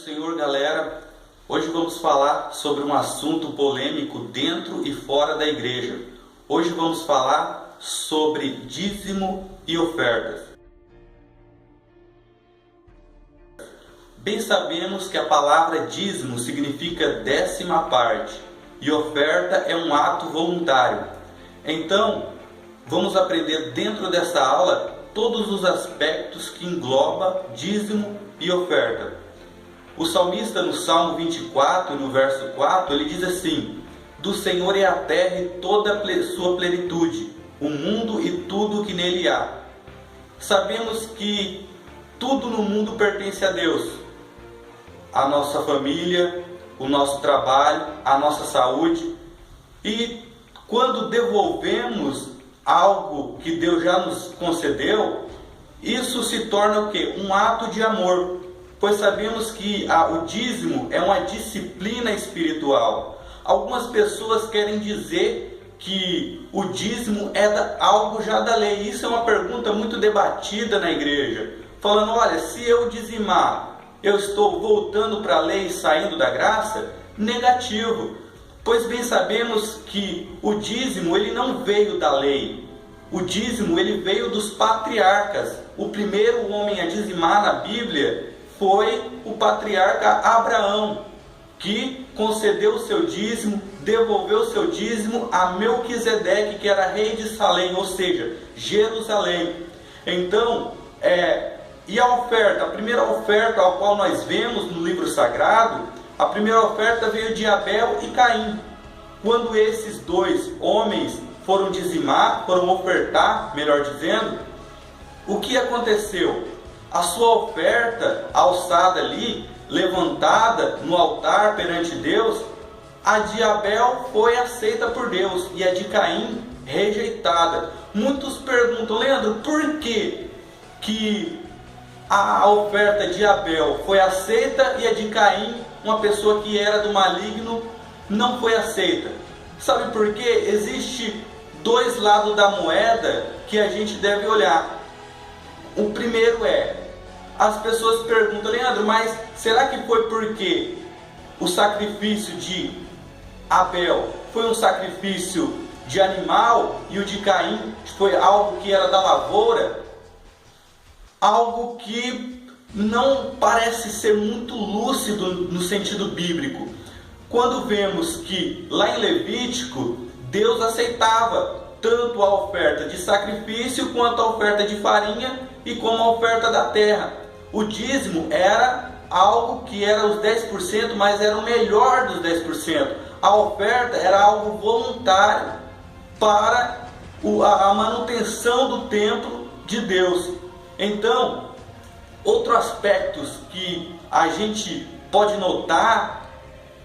Senhor, galera. Hoje vamos falar sobre um assunto polêmico dentro e fora da igreja. Hoje vamos falar sobre dízimo e ofertas. Bem sabemos que a palavra dízimo significa décima parte e oferta é um ato voluntário. Então, vamos aprender dentro dessa aula todos os aspectos que engloba dízimo e oferta. O salmista no Salmo 24, no verso 4, ele diz assim: do Senhor é a terra e toda a sua plenitude, o mundo e tudo o que nele há. Sabemos que tudo no mundo pertence a Deus. A nossa família, o nosso trabalho, a nossa saúde. E quando devolvemos algo que Deus já nos concedeu, isso se torna o quê? Um ato de amor. Pois sabemos que o dízimo é uma disciplina espiritual. Algumas pessoas querem dizer que o dízimo é algo já da lei. Isso é uma pergunta muito debatida na igreja. Falando, olha, se eu dizimar, eu estou voltando para a lei e saindo da graça? Negativo. Pois bem sabemos que o dízimo ele não veio da lei. O dízimo ele veio dos patriarcas. O primeiro homem a dizimar na Bíblia foi o patriarca Abraão, que concedeu o seu dízimo, devolveu o seu dízimo a Melquisedeque, que era rei de Salém, ou seja, Jerusalém. Então, e a oferta, a primeira oferta ao qual nós vemos no livro sagrado, a primeira oferta veio de Abel e Caim. Quando esses dois homens foram dizimar, foram ofertar, melhor dizendo, o que aconteceu? A sua oferta alçada ali, levantada no altar perante Deus, a de Abel foi aceita por Deus e a de Caim rejeitada. Muitos perguntam, Leandro, por que a oferta de Abel foi aceita e a de Caim, uma pessoa que era do maligno, não foi aceita? Sabe por quê? Existe dois lados da moeda que a gente deve olhar. O primeiro as pessoas perguntam, Leandro, mas será que foi porque o sacrifício de Abel foi um sacrifício de animal e o de Caim foi algo que era da lavoura? Algo que não parece ser muito lúcido no sentido bíblico. Quando vemos que lá em Levítico, Deus aceitava tanto a oferta de sacrifício quanto a oferta de farinha e como a oferta da terra. O dízimo era algo que era os 10%, mas era o melhor dos 10%. A oferta era algo voluntário para a manutenção do templo de Deus. Então, outro aspecto que a gente pode notar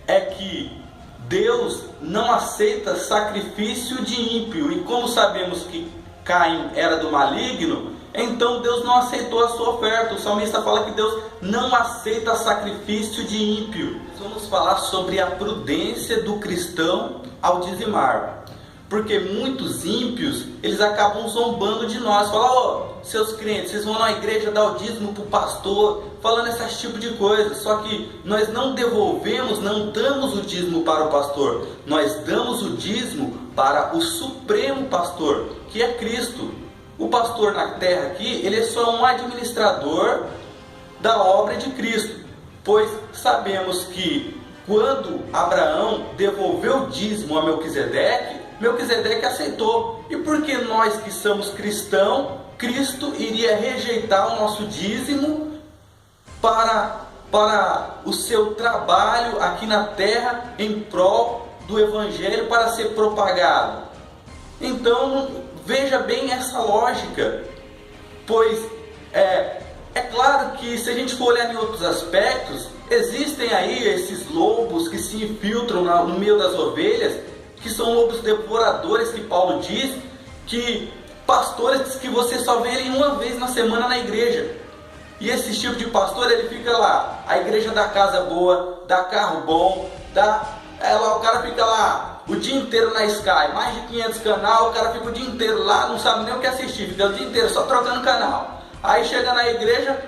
é que Deus não aceita sacrifício de ímpio. E como sabemos que Caim era do maligno, então Deus não aceitou a sua oferta. O salmista fala que Deus não aceita sacrifício de ímpio. Vamos falar sobre a prudência do cristão ao dizimar. Porque muitos ímpios, eles acabam zombando de nós. Falam, seus crentes, vocês vão na igreja dar o dízimo para o pastor, falando esse tipo de coisa. Só que nós não devolvemos, não damos o dízimo para o pastor. Nós damos o dízimo para o supremo pastor, que é Cristo. O pastor na terra aqui, ele é só um administrador da obra de Cristo. Pois sabemos que quando Abraão devolveu o dízimo a Melquisedeque, Melquisedeque aceitou. E por que nós que somos cristãos, Cristo iria rejeitar o nosso dízimo para o seu trabalho aqui na terra em prol do Evangelho para ser propagado? Então, veja bem essa lógica, pois é claro que se a gente for olhar em outros aspectos, existem aí esses lobos que se infiltram no meio das ovelhas, que são lobos devoradores, que Paulo diz, que pastores que você só vê ele uma vez na semana na igreja. E esse tipo de pastor, ele fica lá, a igreja dá casa boa, dá carro bom, o cara fica lá o dia inteiro na Sky, mais de 500 canal, o cara fica o dia inteiro lá, não sabe nem o que assistir, fica o dia inteiro só trocando canal. Aí chega na igreja,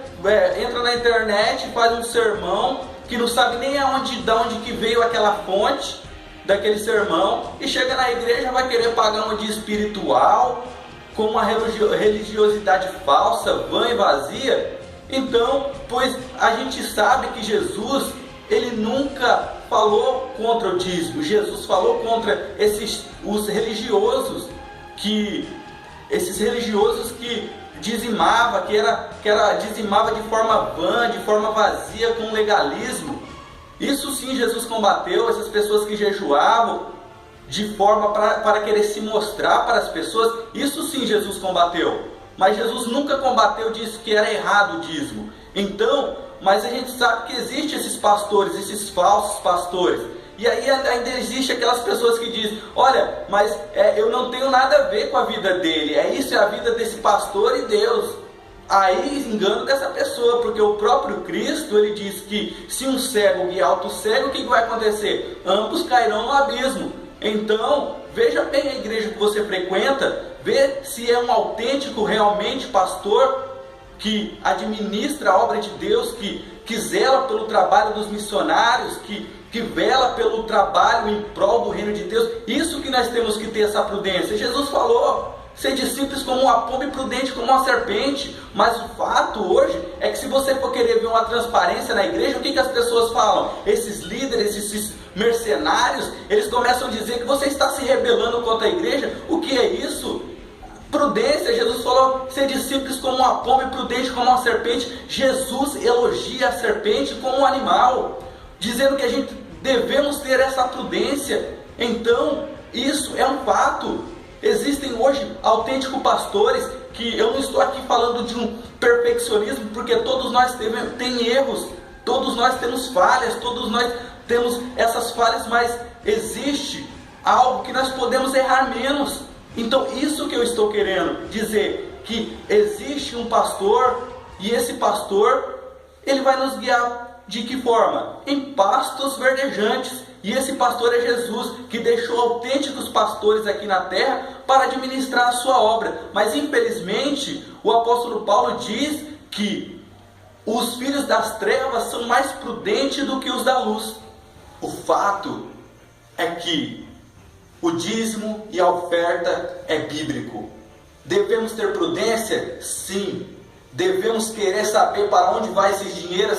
entra na internet, faz um sermão, que não sabe nem da onde que veio aquela fonte daquele sermão, e chega na igreja vai querer pagar um dia espiritual, com uma religiosidade falsa, vã e vazia. Então, pois a gente sabe que Jesus, ele nunca falou contra o dízimo. Jesus falou contra os religiosos esses religiosos que dizimava, dizimava de forma vã, de forma vazia, com legalismo. Isso sim Jesus combateu, essas pessoas que jejuavam de forma para querer se mostrar para as pessoas. Isso sim Jesus combateu. Mas Jesus nunca combateu disso que era errado o dízimo. Então, mas a gente sabe que existem esses pastores, esses falsos pastores. E aí ainda existe aquelas pessoas que dizem, olha, mas eu não tenho nada a ver com a vida dele. Isso é a vida desse pastor e Deus. Aí engano dessa pessoa, porque o próprio Cristo, ele diz que se um cego guiar outro cego, o que vai acontecer? Ambos cairão no abismo. Então, veja bem a igreja que você frequenta, vê se é um autêntico realmente pastor que administra a obra de Deus, que zela pelo trabalho dos missionários, que vela pelo trabalho em prol do reino de Deus. Isso que nós temos que ter essa prudência. Jesus falou, sede simples como uma pomba e prudente como uma serpente. Mas o fato hoje é que se você for querer ver uma transparência na igreja, o que as pessoas falam? Esses líderes, esses mercenários, eles começam a dizer que você está se rebelando contra a igreja. O que é isso? Prudência. Jesus falou, sede simples como uma pomba e prudente como uma serpente. Jesus elogia a serpente como um animal, dizendo que a gente devemos ter essa prudência. Então, isso é um fato. Existem hoje autênticos pastores, que eu não estou aqui falando de um perfeccionismo, porque todos nós temos erros, todos nós temos falhas, todos nós temos essas falhas, mas existe algo que nós podemos errar menos. Então, isso que eu estou querendo dizer, que existe um pastor, e esse pastor, ele vai nos guiar de que forma? Em pastos verdejantes. E esse pastor é Jesus, que deixou autênticos pastores aqui na terra para administrar a sua obra. Mas infelizmente, o apóstolo Paulo diz que os filhos das trevas são mais prudentes do que os da luz. O fato é que o dízimo e a oferta é bíblico. Devemos ter prudência? Sim. Devemos querer saber para onde vai esse dinheiro,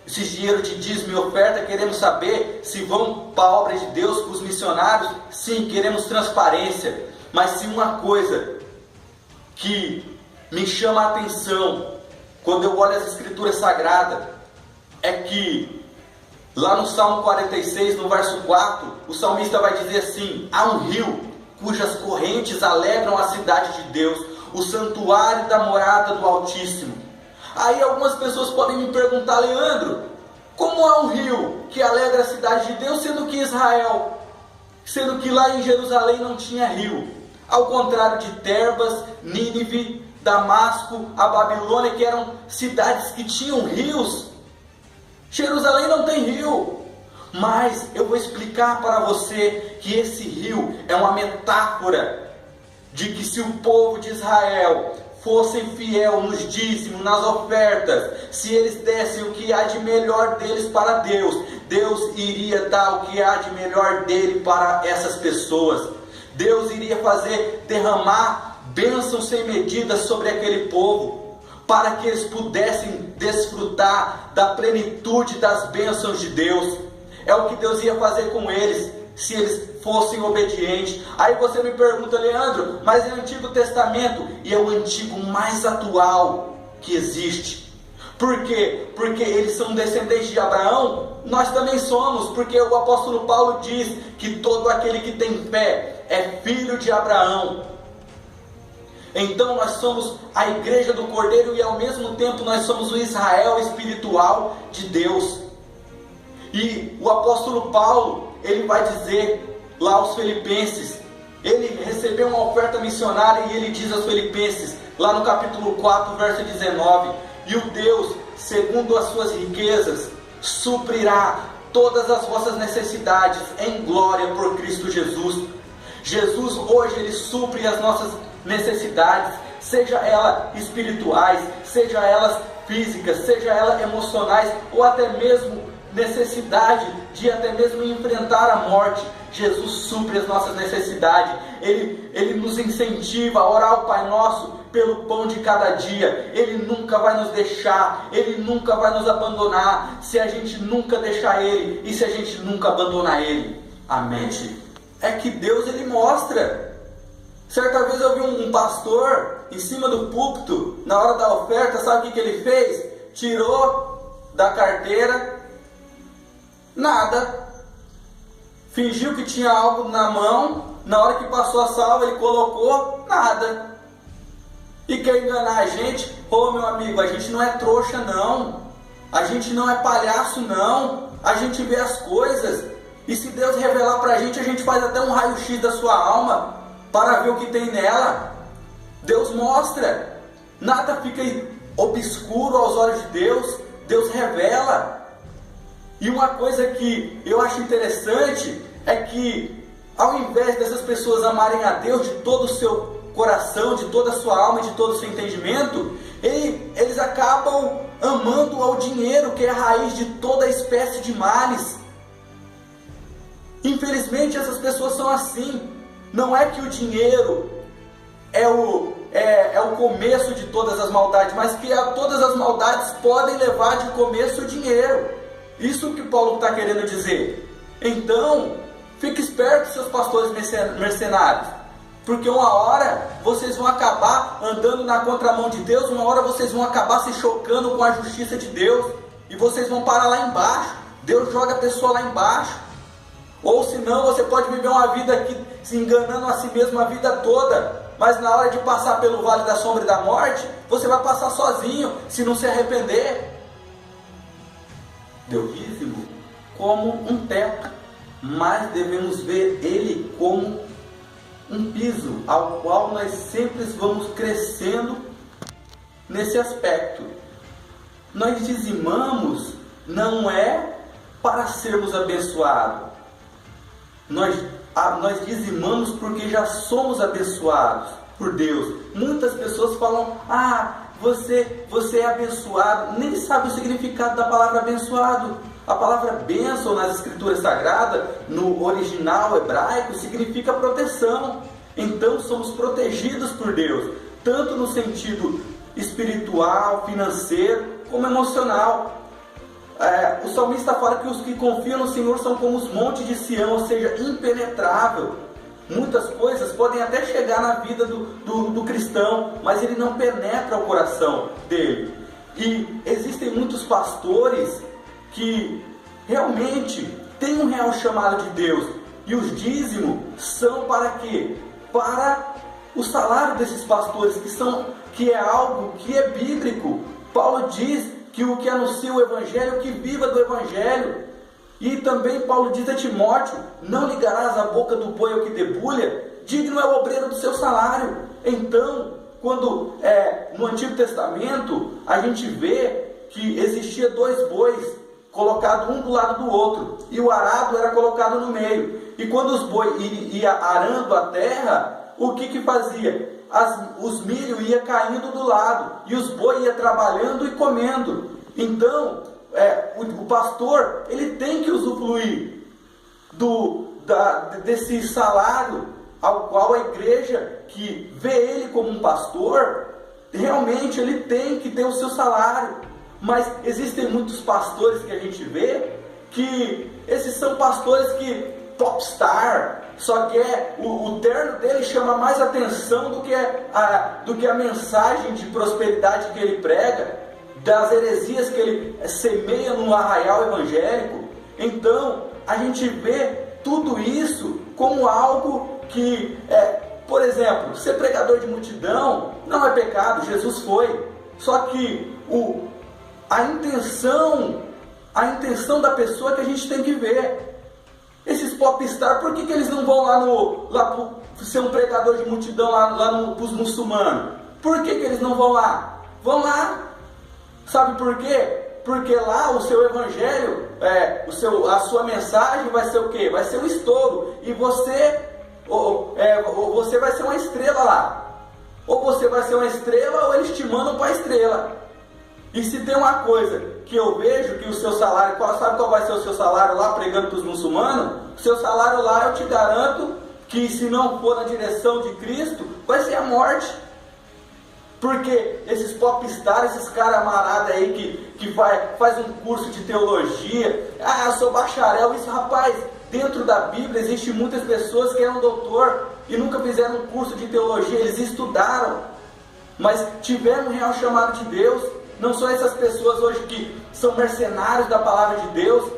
esse dinheiro de dízimo e oferta. Queremos saber se vão para a obra de Deus, para os missionários. Sim, queremos transparência. Mas se uma coisa que me chama a atenção quando eu olho as escrituras sagradas é que lá no Salmo 46, no verso 4, o salmista vai dizer assim: há um rio cujas correntes alegram a cidade de Deus, o santuário da morada do Altíssimo. Aí algumas pessoas podem me perguntar: Leandro, como há um rio que alegra a cidade de Deus, sendo que lá em Jerusalém não tinha rio? Ao contrário de Tebas, Nínive, Damasco, a Babilônia, que eram cidades que tinham rios, Jerusalém não tem rio. Mas eu vou explicar para você que esse rio é uma metáfora de que se o povo de Israel fossem fiel nos dízimos, nas ofertas, se eles dessem o que há de melhor deles para Deus, Deus iria dar o que há de melhor dele para essas pessoas. Deus iria derramar bênçãos sem medida sobre aquele povo, para que eles pudessem desfrutar da plenitude das bênçãos de Deus. É o que Deus ia fazer com eles, se eles fossem obedientes. Aí você me pergunta: Leandro, mas é o Antigo Testamento, e é o Antigo mais atual que existe. Por quê? Porque eles são descendentes de Abraão, nós também somos, porque o apóstolo Paulo diz que todo aquele que tem fé é filho de Abraão. Então nós somos a igreja do Cordeiro, e ao mesmo tempo nós somos o Israel espiritual de Deus. E o apóstolo Paulo, ele vai dizer lá aos Filipenses, ele recebeu uma oferta missionária, e ele diz aos Filipenses, lá no capítulo 4, verso 19: e o Deus, segundo as suas riquezas, suprirá todas as vossas necessidades em glória por Cristo Jesus. Jesus hoje, ele supre as nossas necessidades, seja elas espirituais, seja elas físicas, seja elas emocionais ou até mesmo necessidade de até mesmo enfrentar a morte. Jesus supre as nossas necessidades. Ele nos incentiva a orar ao Pai Nosso pelo pão de cada dia. Ele nunca vai nos deixar, Ele nunca vai nos abandonar, se a gente nunca deixar Ele e se a gente nunca abandonar Ele. Amém? É que Deus, Ele mostra. Certa vez eu vi um pastor em cima do púlpito, na hora da oferta, sabe o que ele fez? Tirou da carteira, nada. Fingiu que tinha algo na mão, na hora que passou a salva ele colocou, nada. E quer enganar a gente? Ô meu amigo, a gente não é trouxa não, a gente não é palhaço não, a gente vê as coisas, e se Deus revelar pra gente, a gente faz até um raio-x da sua alma, para ver o que tem nela. Deus mostra, nada fica obscuro aos olhos de Deus, Deus revela. E uma coisa que eu acho interessante é que, ao invés dessas pessoas amarem a Deus de todo o seu coração, de toda a sua alma, de todo o seu entendimento, eles acabam amando ao dinheiro, que é a raiz de toda espécie de males. Infelizmente essas pessoas são assim. Não é que o dinheiro é o começo de todas as maldades, mas que todas as maldades podem levar de começo o dinheiro. Isso que Paulo está querendo dizer. Então, fique esperto, seus pastores mercenários, porque uma hora vocês vão acabar andando na contramão de Deus, uma hora vocês vão acabar se chocando com a justiça de Deus, e vocês vão parar lá embaixo. Deus joga a pessoa lá embaixo. Ou senão você pode viver uma vida aqui se enganando a si mesmo a vida toda, mas na hora de passar pelo vale da sombra e da morte, você vai passar sozinho, se não se arrepender. Deu dízimo como um teto, mas devemos ver ele como um piso, ao qual nós sempre vamos crescendo nesse aspecto. Nós dizimamos não é para sermos abençoados, nós dizimamos porque já somos abençoados por Deus. Muitas pessoas falam, você é abençoado, nem sabe o significado da palavra abençoado. A palavra bênção nas escrituras sagradas, no original hebraico, significa proteção. Então somos protegidos por Deus, tanto no sentido espiritual, financeiro, como emocional. O salmista fala que os que confiam no Senhor são como os montes de Sião, ou seja, impenetrável. Muitas coisas podem até chegar na vida do cristão, mas ele não penetra o coração dele. E existem muitos pastores que realmente têm um real chamado de Deus, e os dízimos são para quê? Para o salário desses pastores, que é algo que é bíblico. Paulo diz que o que anuncia o Evangelho, que viva do Evangelho. E também Paulo diz a Timóteo, não ligarás a boca do boi ao que debulha, digno é o obreiro do seu salário. Então, quando no Antigo Testamento, a gente vê que existia 2 bois, colocados um do lado do outro, e o arado era colocado no meio. E quando os bois iam arando a terra, o que fazia? Os milho ia caindo do lado, e os bois iam trabalhando e comendo. Então, o pastor, ele tem que usufruir desse salário, ao qual a igreja que vê ele como um pastor, realmente ele tem que ter o seu salário. Mas existem muitos pastores que a gente vê, que esses são pastores que popstar, só que o terno dele chama mais atenção do que a mensagem de prosperidade que ele prega, das heresias que ele semeia no arraial evangélico. Então, a gente vê tudo isso como algo que, por exemplo, ser pregador de multidão não é pecado, Jesus foi. Só que a intenção da pessoa é que a gente tem que ver. Esses popstar, por que eles não vão lá ser um pregador de multidão lá para os muçulmanos? Por que eles não vão lá? Vão lá. Sabe por quê? Porque lá o seu evangelho, a sua mensagem vai ser o quê? Vai ser um estouro. E você vai ser uma estrela lá. Ou você vai ser uma estrela, ou eles te mandam para a estrela. E se tem uma coisa que eu vejo que o seu salário, sabe qual vai ser o seu salário lá pregando para os muçulmanos? O seu salário lá, eu te garanto que se não for na direção de Cristo, vai ser a morte. Porque esses popstars, esses caras amarados aí que faz um curso de teologia, eu sou bacharel, isso, rapaz, dentro da Bíblia existe muitas pessoas que eram doutor e nunca fizeram um curso de teologia, eles estudaram, mas tiveram um real chamado de Deus. Não são essas pessoas hoje que são mercenários da palavra de Deus.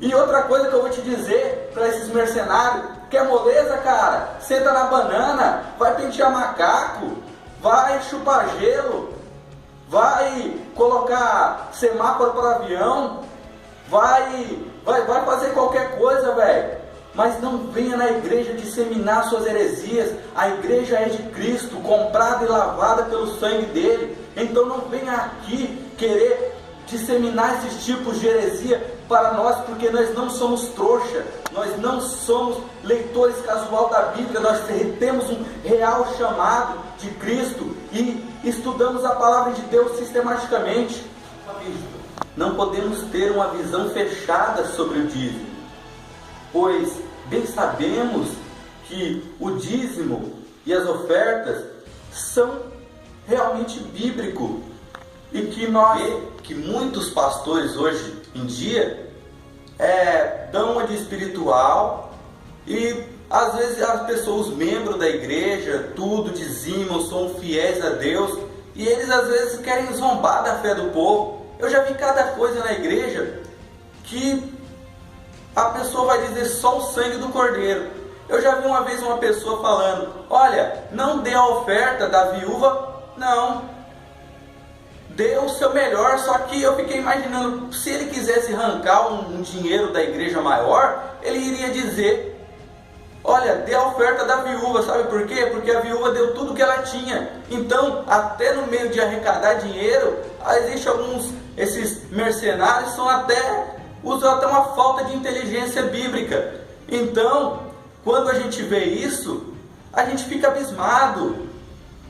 E outra coisa que eu vou te dizer para esses mercenários, quer moleza, cara? Senta na banana, vai pentear macaco, vai chupar gelo, vai colocar semáforo para avião, vai fazer qualquer coisa, velho. Mas não venha na igreja disseminar suas heresias. A igreja é de Cristo, comprada e lavada pelo sangue dele. Então não venha aqui querer disseminar esses tipos de heresia para nós, porque nós não somos trouxa, nós não somos leitores casual da Bíblia, nós temos um real chamado de Cristo e estudamos a palavra de Deus sistematicamente. Não podemos ter uma visão fechada sobre o dízimo, pois bem sabemos que o dízimo e as ofertas são realmente bíblico e que muitos pastores hoje em dia dão uma de espiritual e às vezes as pessoas, os membros da igreja, tudo dizimam, são fiéis a Deus e eles às vezes querem zombar da fé do povo. Eu já vi cada coisa na igreja que a pessoa vai dizer só o sangue do cordeiro. Eu já vi uma vez uma pessoa falando, olha, não dê a oferta da viúva, não, dê o seu melhor. Só que eu fiquei imaginando, se ele quisesse arrancar um dinheiro da igreja maior, ele iria dizer, olha, dê a oferta da viúva. Sabe por quê? Porque a viúva deu tudo que ela tinha. Então, até no meio de arrecadar dinheiro, existe esses mercenários usam até uma falta de inteligência bíblica. Então, quando a gente vê isso, a gente fica abismado,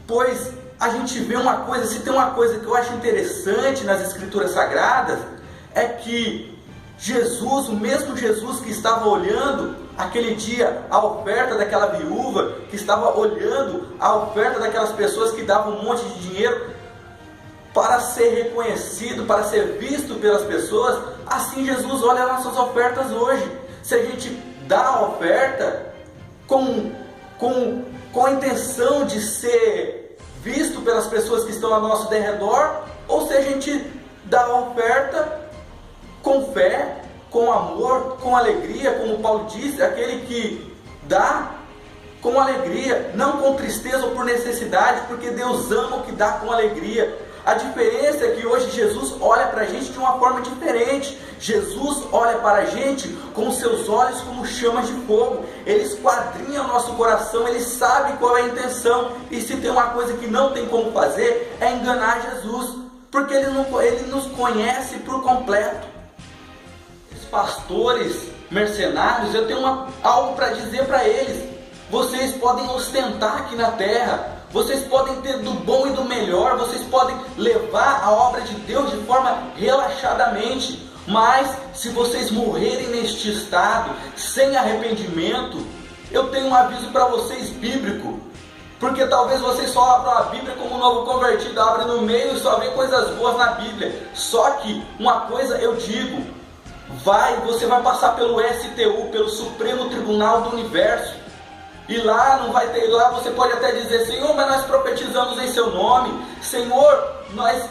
pois a gente vê uma coisa, se tem uma coisa que eu acho interessante nas Escrituras Sagradas, é que Jesus, o mesmo Jesus que estava olhando aquele dia a oferta daquela viúva, que estava olhando a oferta daquelas pessoas que davam um monte de dinheiro para ser reconhecido, para ser visto pelas pessoas, assim Jesus olha as nossas ofertas hoje. Se a gente dá a oferta com a intenção de ser visto pelas pessoas que estão ao nosso derredor, ou se a gente dá a oferta com fé, com amor, com alegria, como Paulo disse, aquele que dá com alegria, não com tristeza ou por necessidade, porque Deus ama o que dá com alegria. A diferença é que hoje Jesus olha para a gente de uma forma diferente. Jesus olha para a gente com seus olhos como chamas de fogo. Ele esquadrinha o nosso coração, ele sabe qual é a intenção. E se tem uma coisa que não tem como fazer, é enganar Jesus, porque ele nos conhece por completo. Os pastores mercenários, eu tenho algo para dizer para eles. Vocês podem ostentar aqui na terra, vocês podem ter do bom e do melhor, vocês podem levar a obra de Deus de forma relaxadamente, mas se vocês morrerem neste estado, sem arrependimento, eu tenho um aviso para vocês bíblico, porque talvez vocês só abram a Bíblia como um novo convertido, abrem no meio e só vê coisas boas na Bíblia. Só que uma coisa eu digo, você vai passar pelo STU, pelo Supremo Tribunal do Universo, e lá não vai ter, lá você pode até dizer, Senhor, mas nós profetizamos em seu nome, Senhor, nós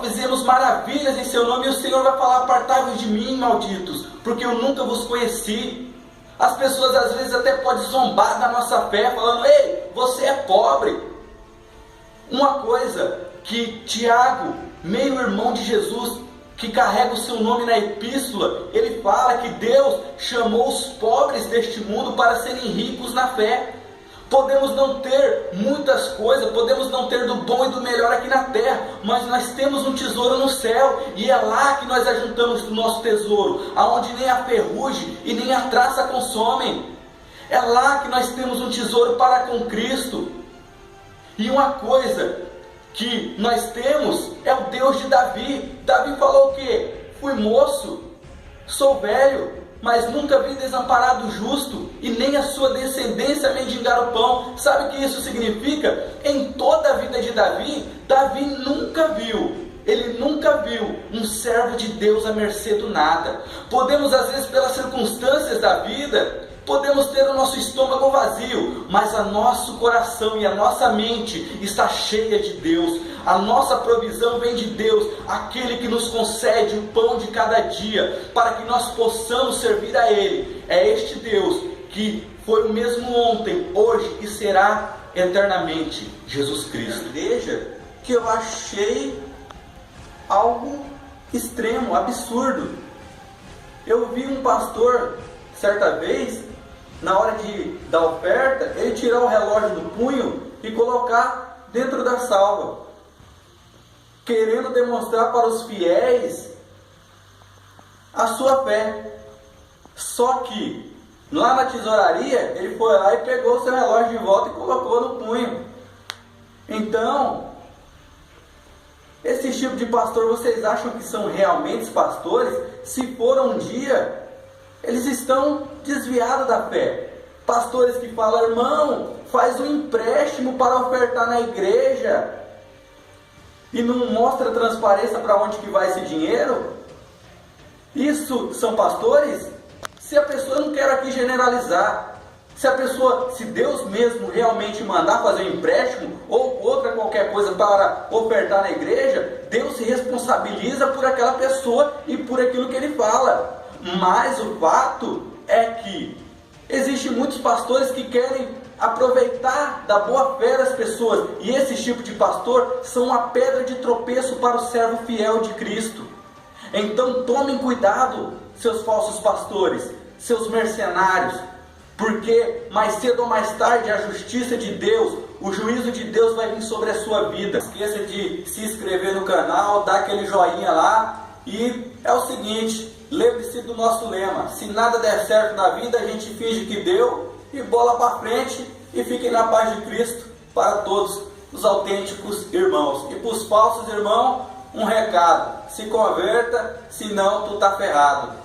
fizemos maravilhas em seu nome, e o Senhor vai falar, apartai-vos de mim, malditos, porque eu nunca vos conheci. As pessoas às vezes até podem zombar da nossa fé, falando, ei, você é pobre. Uma coisa que Tiago, meio-irmão de Jesus, que carrega o seu nome na epístola, ele fala que Deus chamou os pobres deste mundo para serem ricos na fé. Podemos não ter muitas coisas, podemos não ter do bom e do melhor aqui na terra, mas nós temos um tesouro no céu, e é lá que nós ajuntamos o nosso tesouro, aonde nem a ferrugem e nem a traça consomem. É lá que nós temos um tesouro para com Cristo. E uma coisa que nós temos é o Deus de Davi. Davi falou o quê? Fui moço, sou velho, mas nunca vi desamparado justo, e nem a sua descendência mendigar o pão. Sabe o que isso significa? Em toda a vida de Davi, Davi nunca viu, ele nunca viu um servo de Deus à mercê do nada. Podemos, às vezes, pelas circunstâncias da vida, podemos ter o nosso estômago vazio, mas o nosso coração e a nossa mente está cheia de Deus. A nossa provisão vem de Deus, aquele que nos concede o pão de cada dia, para que nós possamos servir a Ele. É este Deus que foi o mesmo ontem, hoje e será eternamente, Jesus Cristo. Veja que eu achei algo extremo, absurdo. Eu vi um pastor, certa vez, na hora da oferta, ele tirar o relógio do punho e colocar dentro da salva, querendo demonstrar para os fiéis a sua fé. Só que lá na tesouraria, ele foi lá e pegou o seu relógio de volta e colocou no punho. Então, esse tipo de pastor, vocês acham que são realmente pastores? Se for um dia, eles estão desviados da fé. Pastores que falam: irmão, faz um empréstimo para ofertar na igreja, e não mostra transparência para onde que vai esse dinheiro. Isso são pastores? Se a pessoa, não quer aqui generalizar, se Deus mesmo realmente mandar fazer um empréstimo ou outra qualquer coisa para ofertar na igreja, Deus se responsabiliza por aquela pessoa e por aquilo que ele fala. Mas o fato é que existem muitos pastores que querem aproveitar da boa fé das pessoas, e esse tipo de pastor são uma pedra de tropeço para o servo fiel de Cristo. Então tomem cuidado, seus falsos pastores, seus mercenários, porque mais cedo ou mais tarde a justiça de Deus, o juízo de Deus vai vir sobre a sua vida. Não esqueça de se inscrever no canal, dar aquele joinha lá, e é o seguinte, lembre-se do nosso lema: se nada der certo na vida, a gente finge que deu e bola para frente, e fiquem na paz de Cristo para todos os autênticos irmãos. E para os falsos irmãos, um recado: se converta, senão tu tá ferrado.